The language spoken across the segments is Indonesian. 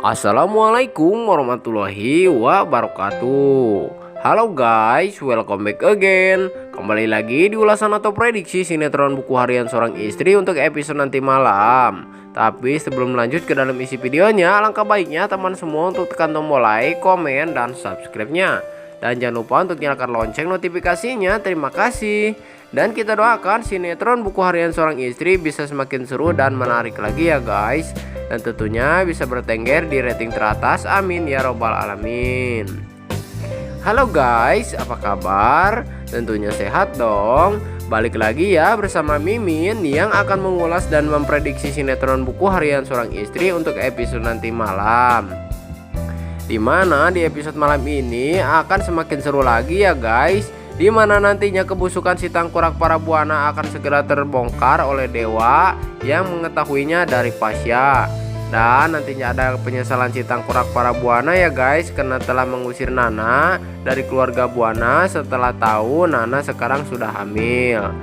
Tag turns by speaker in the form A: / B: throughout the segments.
A: Assalamualaikum warahmatullahi wabarakatuh. Halo guys, welcome back again. Kembali lagi di ulasan atau prediksi sinetron buku harian seorang istri untuk episode nanti malam. Tapi sebelum lanjut ke dalam isi videonya, alangkah baiknya teman semua untuk tekan tombol like, komen, dan subscribe-nya. Dan jangan lupa untuk nyalakan lonceng notifikasinya. Terima kasih. Dan kita doakan sinetron buku harian seorang istri bisa semakin seru dan menarik lagi ya guys. Dan tentunya bisa bertengger di rating teratas, amin ya robbal alamin. Halo guys, apa kabar? Tentunya sehat dong. Balik lagi ya bersama Mimin yang akan mengulas dan memprediksi sinetron buku harian seorang istri untuk episode nanti malam. Dimana di episode malam ini akan semakin seru lagi ya guys, dimana nantinya kebusukan si tangkurak para buana akan segera terbongkar oleh Dewa yang mengetahuinya dari Pasya. Dan nantinya ada penyesalan si tangkurak para buana ya guys, karena telah mengusir Nana dari keluarga buana setelah tahu Nana sekarang sudah hamil.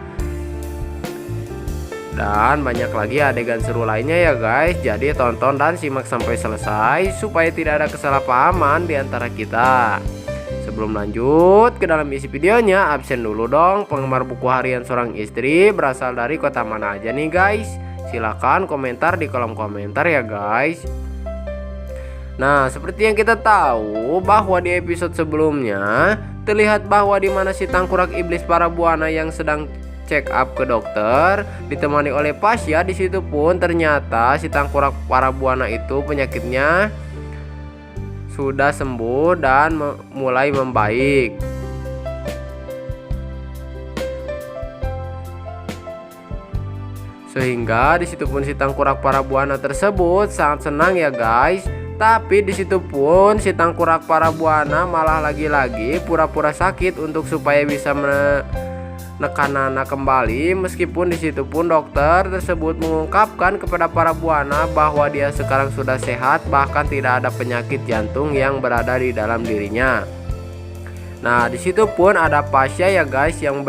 A: Dan banyak lagi adegan seru lainnya ya guys. Jadi tonton dan simak sampai selesai supaya tidak ada kesalahpahaman di antara kita. Sebelum lanjut ke dalam isi videonya, absen dulu dong. Penggemar buku harian seorang istri berasal dari kota mana aja nih guys? Silahkan komentar di kolom komentar ya guys. Nah, seperti yang kita tahu bahwa di episode sebelumnya terlihat bahwa di mana si tangkurak iblis para buana yang sedang check up ke dokter ditemani oleh Pasya, di situ pun ternyata si tangkurak para buana itu penyakitnya sudah sembuh dan mulai membaik. Sehingga di situ pun si tangkurak para buana tersebut sangat senang ya guys. Tapi di situ pun si tangkurak para buana malah lagi-lagi pura-pura sakit untuk supaya bisa menekan Nana kembali. Meskipun di situ pun dokter tersebut mengungkapkan kepada para buana bahwa dia sekarang sudah sehat, bahkan tidak ada penyakit jantung yang berada di dalam dirinya. Nah, di situ pun ada Pasya ya guys yang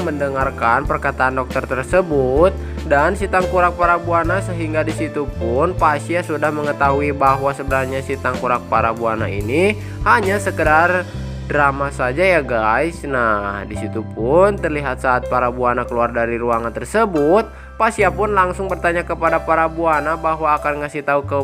A: mendengarkan perkataan dokter tersebut dan si tangkurak para buana, sehingga di situ pun Pasya sudah mengetahui bahwa sebenarnya si tangkurak para buana ini hanya sekedar drama saja ya guys. Nah, di situ pun terlihat saat para buana keluar dari ruangan tersebut, Pasya pun langsung bertanya kepada para buana bahwa akan ngasih tahu ke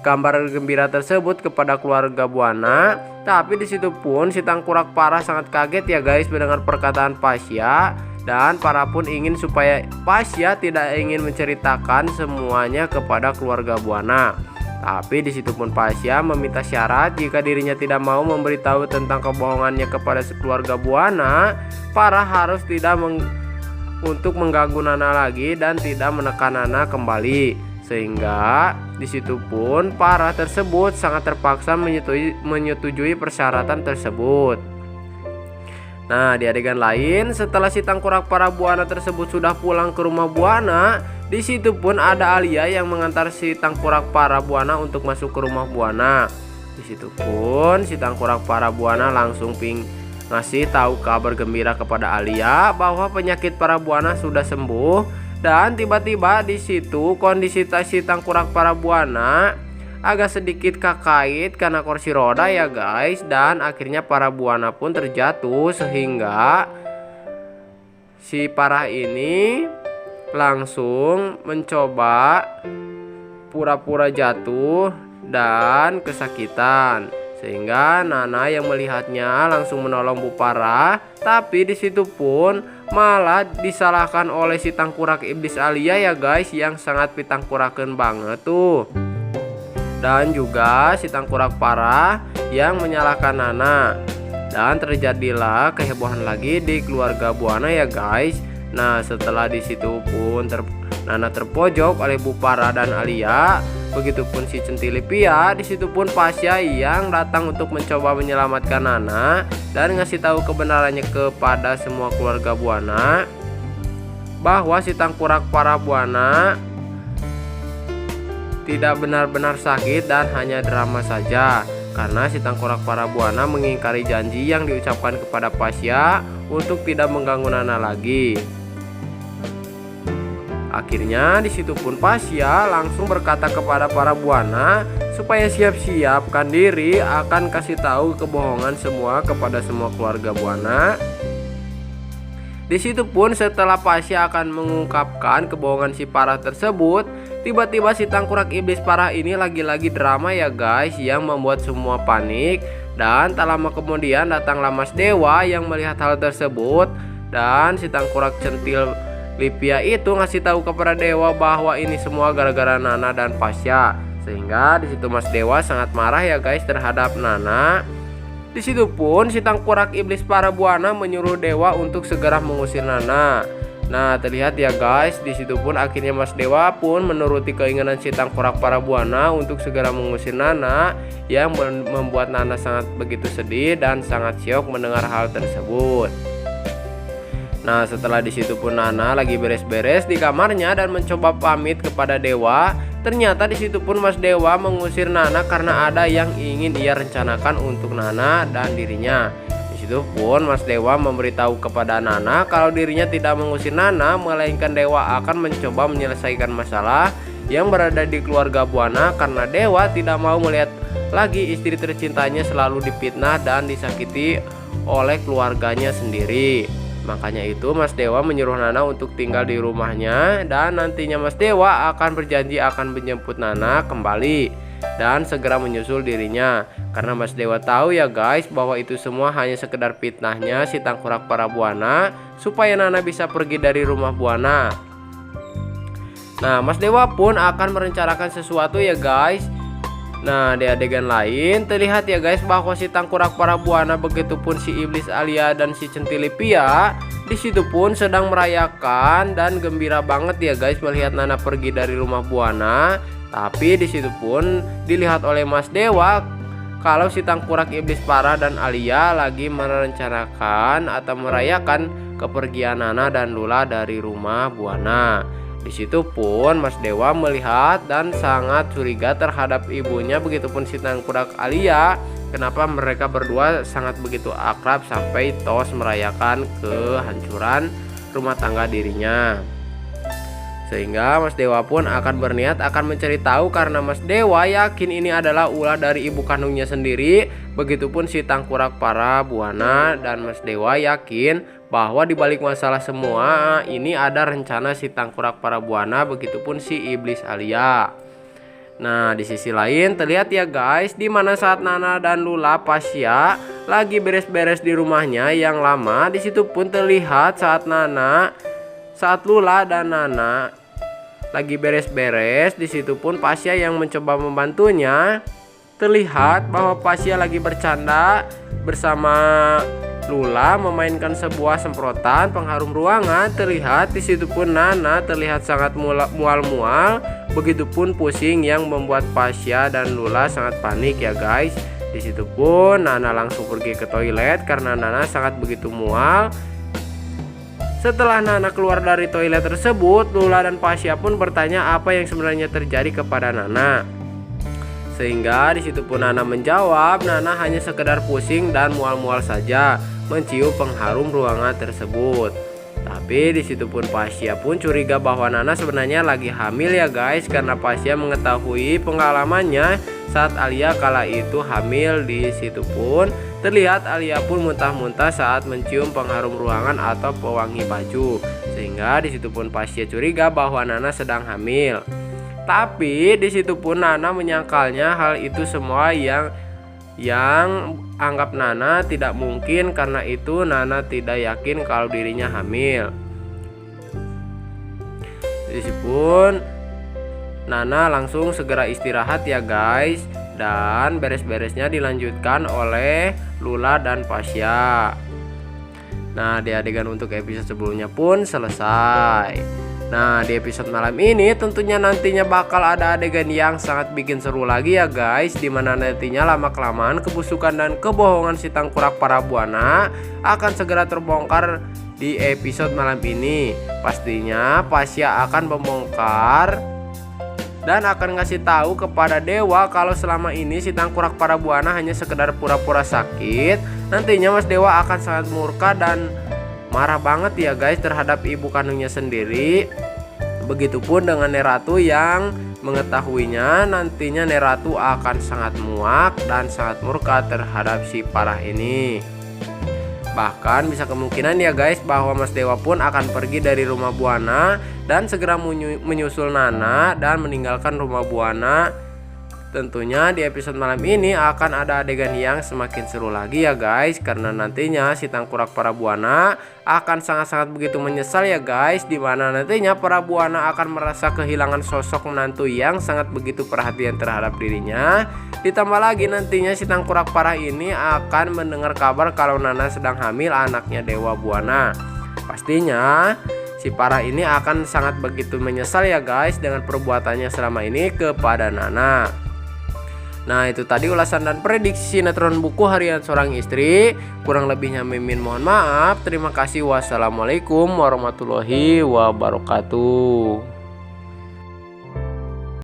A: gambar gembira tersebut kepada keluarga buana. Tapi di situ pun si tangkurak para sangat kaget ya guys mendengar perkataan Pasya, dan para pun ingin supaya Pasya tidak ingin menceritakan semuanya kepada keluarga buana. Tapi di situ pun Pasya meminta syarat jika dirinya tidak mau memberitahu tentang kebohongannya kepada keluarga buana, para harus tidak untuk mengganggu Nana lagi dan tidak menekan Nana kembali. Sehingga di situ pun para tersebut sangat terpaksa menyetujui persyaratan tersebut. Nah, di adegan lain, setelah si tangkurak para buana tersebut sudah pulang ke rumah buana, di situ pun ada Alia yang mengantar si tangkurak para buana untuk masuk ke rumah buana. Di situ pun si tangkurak para buana langsung ngasih tahu kabar gembira kepada Alia bahwa penyakit para buana sudah sembuh. Dan tiba-tiba di situ kondisi si tangkurak para buana agak sedikit kakait karena kursi roda ya guys. Dan akhirnya para buana pun terjatuh, sehingga si parah ini langsung mencoba pura-pura jatuh dan kesakitan. Sehingga Nana yang melihatnya langsung menolong Bu Parah. Tapi di situ pun malah disalahkan oleh si tangkurak iblis Alia ya guys, yang sangat pitangkurakeun banget tuh. Dan juga si tangkurak parah yang menyalahkan Nana. Dan terjadilah kehebohan lagi di keluarga buana ya guys. Nah, setelah di situ pun Nana terpojok oleh Bu Parah dan Alia. Begitupun si Centili Pia. Di situ pun Pasya yang datang untuk mencoba menyelamatkan Nana dan ngasih tahu kebenarannya kepada semua keluarga buana bahwa si tangkurak para buana tidak benar-benar sakit dan hanya drama saja, karena si tangkurak para buana mengingkari janji yang diucapkan kepada Pasya untuk tidak mengganggu Nana lagi. Akhirnya di situ pun Pasya langsung berkata kepada para buana supaya siap-siapkan diri akan kasih tahu kebohongan semua kepada semua keluarga buana. Di situ pun setelah Pasya akan mengungkapkan kebohongan si Parah tersebut, tiba-tiba si tengkorak iblis parah ini lagi-lagi drama ya guys, yang membuat semua panik. Dan tak lama kemudian datanglah Mas Dewa yang melihat hal tersebut, dan si tengkorak centil Lipia itu ngasih tahu kepada Dewa bahwa ini semua gara-gara Nana dan Pasya. Sehingga di situ Mas Dewa sangat marah ya guys terhadap Nana. Di situ pun si tengkorak iblis para buana menyuruh Dewa untuk segera mengusir Nana. Nah, terlihat ya guys, di situ pun akhirnya Mas Dewa pun menuruti keinginan si tengkorak para buana untuk segera mengusir Nana, yang membuat Nana sangat begitu sedih dan sangat syok mendengar hal tersebut. Nah, setelah di situ pun Nana lagi beres-beres di kamarnya dan mencoba pamit kepada Dewa. Ternyata di situ pun Mas Dewa mengusir Nana karena ada yang ingin ia rencanakan untuk Nana dan dirinya. Di situ pun Mas Dewa memberitahu kepada Nana kalau dirinya tidak mengusir Nana, melainkan Dewa akan mencoba menyelesaikan masalah yang berada di keluarga buana, karena Dewa tidak mau melihat lagi istri tercintanya selalu difitnah dan disakiti oleh keluarganya sendiri. Makanya itu Mas Dewa menyuruh Nana untuk tinggal di rumahnya, dan nantinya Mas Dewa akan berjanji akan menjemput Nana kembali dan segera menyusul dirinya. Karena Mas Dewa tahu ya guys bahwa itu semua hanya sekedar fitnahnya si tengkorak para buana supaya Nana bisa pergi dari rumah buana. Nah, Mas Dewa pun akan merencanakan sesuatu ya guys. Nah, di adegan lain terlihat ya guys bahwa si tengkorak para buana begitupun si iblis Alia dan si Centilipia di situ pun sedang merayakan dan gembira banget ya guys melihat Nana pergi dari rumah buana. Tapi di situ pun dilihat oleh Mas Dewa kalau si tengkorak iblis parah dan Alia lagi merencanakan atau merayakan kepergian Nana dan Lula dari rumah buana. Di situ pun Mas Dewa melihat dan sangat curiga terhadap ibunya, begitupun si tengkorak Alia. Kenapa mereka berdua sangat begitu akrab sampai tos merayakan kehancuran rumah tangga dirinya. Sehingga Mas Dewa pun akan berniat akan mencari tahu, karena Mas Dewa yakin ini adalah ulah dari ibu kandungnya sendiri. Begitupun si tengkorak para buana, dan Mas Dewa yakin bahwa di balik masalah semua ini ada rencana si tengkorak para buana, begitupun si iblis Alia. Nah, di sisi lain terlihat ya guys di mana saat Nana dan Lula Pasya lagi beres-beres di rumahnya yang lama, di situ pun terlihat saat Lula dan Nana lagi beres-beres, di situ pun Pasya yang mencoba membantunya. Terlihat bahwa Pasya lagi bercanda bersama Lula memainkan sebuah semprotan pengharum ruangan. Terlihat di situ pun Nana terlihat sangat mual-mual, begitupun pusing yang membuat Pasya dan Lula sangat panik ya guys. Di situ pun Nana langsung pergi ke toilet karena Nana sangat begitu mual. Setelah Nana keluar dari toilet tersebut, Lula dan Pasya pun bertanya apa yang sebenarnya terjadi kepada Nana. Sehingga di situ pun Nana menjawab, Nana hanya sekedar pusing dan mual-mual saja mencium pengharum ruangan tersebut. Tapi di situ pun Pasya pun curiga bahwa Nana sebenarnya lagi hamil ya guys, karena Pasya mengetahui pengalamannya saat Alia kala itu hamil. Di situ pun terlihat Alia pun muntah-muntah saat mencium pengharum ruangan atau pewangi baju. Sehingga di situ pun Pasya curiga bahwa Nana sedang hamil. Tapi di situ pun Nana menyangkalnya hal itu semua yang anggap Nana tidak mungkin, karena itu Nana tidak yakin kalau dirinya hamil. Di situ pun Nana langsung segera istirahat ya guys, dan beres-beresnya dilanjutkan oleh Lula dan Pasya. Nah, di adegan untuk episode sebelumnya pun selesai. Nah, di episode malam ini tentunya nantinya bakal ada adegan yang sangat bikin seru lagi ya guys, dimana nantinya lama-kelamaan kebusukan dan kebohongan si tengkorak para buana akan segera terbongkar di episode malam ini. Pastinya Pasya akan membongkar dan akan ngasih tahu kepada Dewa kalau selama ini si tengkorak para buana hanya sekedar pura-pura sakit. Nantinya Mas Dewa akan sangat murka dan marah banget ya guys terhadap ibu kandungnya sendiri. Begitupun dengan Neratu yang mengetahuinya, nantinya Neratu akan sangat muak dan sangat murka terhadap si Parah ini. Bahkan bisa kemungkinan ya guys bahwa Mas Dewa pun akan pergi dari rumah Buana dan segera menyusul Nana dan meninggalkan rumah Buana. Tentunya di episode malam ini akan ada adegan yang semakin seru lagi ya guys, karena nantinya si Tangkurak Parabuana akan sangat-sangat begitu menyesal ya guys, dimana nantinya Parabuana akan merasa kehilangan sosok menantu yang sangat begitu perhatian terhadap dirinya. Ditambah lagi nantinya si Tangkurak Parah ini akan mendengar kabar kalau Nana sedang hamil anaknya Dewa Buana. Pastinya si Parah ini akan sangat begitu menyesal ya guys dengan perbuatannya selama ini kepada Nana. Nah, itu tadi ulasan dan prediksi sinetron Buku Harian Seorang Istri. Kurang lebihnya Mimin mohon maaf. Terima kasih. Wassalamualaikum warahmatullahi wabarakatuh.